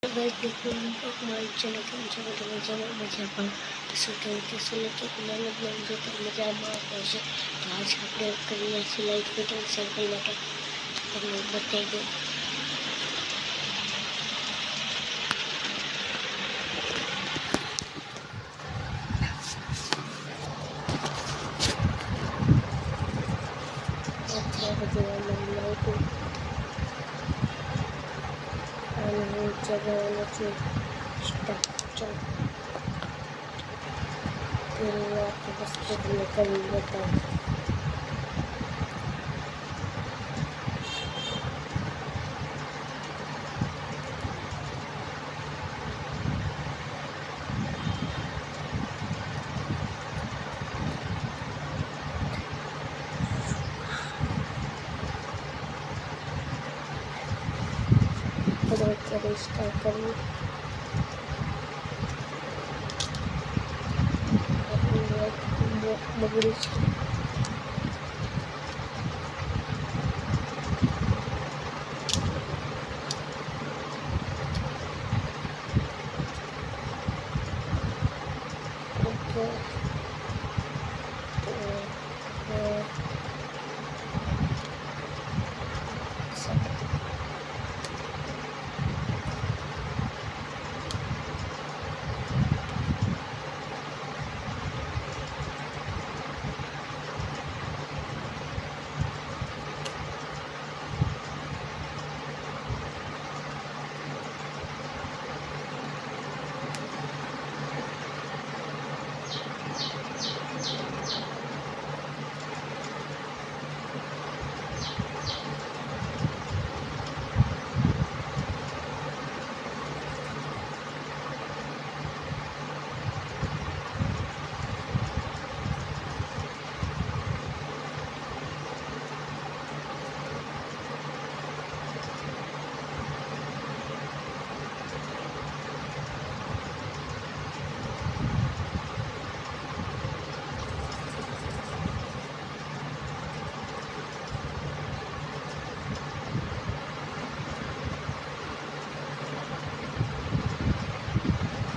Guys, welcome back my channel. કેમ છો બધા મજામાં? મજામાં શું કહેવું કે સિલેક્ટ નાનો બ્લોગ જોતા મજામાં આવશે. તો આજ આપણે કરીએ છીએ લાઇટ ફિટિંગ સાયકલ માટે. તમને બતાવી દઉં. અત્યારે બધું લાઇટો અને જગાવેલો છે સ્ટાર્ટ. ચાલો પહેલાં આપણે વસ્તુ તમને કરી બતાવું. અત્યારે સ્ટાર્ટ કરવું. બગડી છે. ઓકે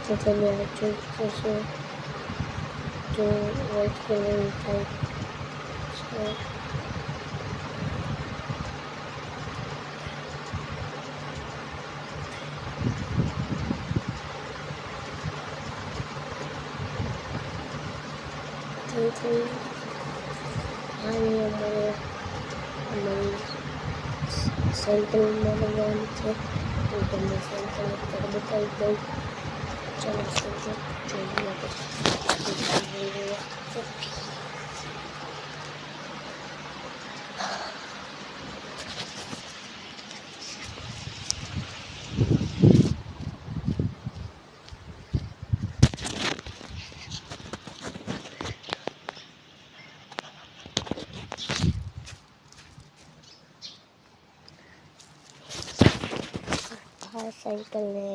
તો તમે આ જોઈ જશો તો વ્હાઇટ કલર થાય છે. તેથી આને અમારી સાયકલમાં લગાવવાની છે. તો તમને સાયકલ અત્યારે બતાવી દઉં. ચાલો સાયકલ જોઈએ આપણે. આ સાયકલને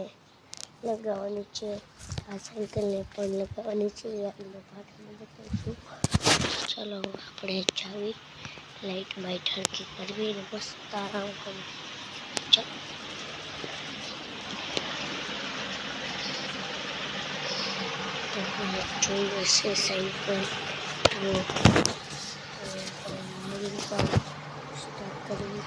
લગાવવાની છે. આ સાયકલને પણ લગાવવાની છે. આગળનો ભાગ બતાવીશું. ચાલો આપણે જાવી લાઇટ બાઇટ હરખી કરવી ને બસ આરામ કરવું. ચાલો જોઈ હશે સાયકલ. તો નવીન કામ સ્ટાર્ટ કરવી.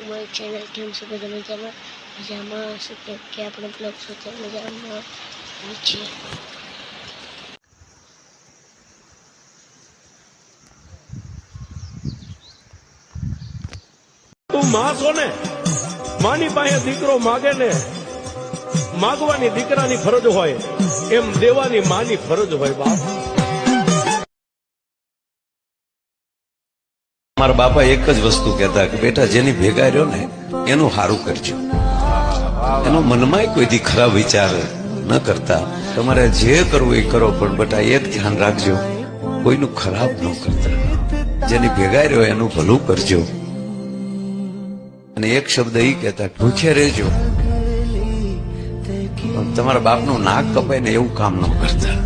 મારી ચેનલ કેમ છે બધા મજામાં શું કે આપણે બ્લોગ શું મજામાં છીએ. માં છો ને, માની પાસે દીકરો માગે ને, માગવાની દીકરાની ફરજ હોય એમ દેવાની માની ફરજ હોય બાપ. મારા બાપા એક જ વસ્તુ કહેતા કે બેટા જેની ભેગા રહ્યો ને એનું સારું કરજો, એનો મનમાં કોઈ દી ખરાબ વિચાર ન કરતા. તમારે જે કરવું એ કરો, પણ બેટા એક ધ્યાન રાખજો, કોઈનું ખરાબ ન કરતા, જેની ભેગા રહ્યો એનું ભલું કરજો. અને એક શબ્દ એ કહેતા ભૂખે રહેજો, તમારા બાપનું નાક કપાય ને એવું કામ ન કરતા.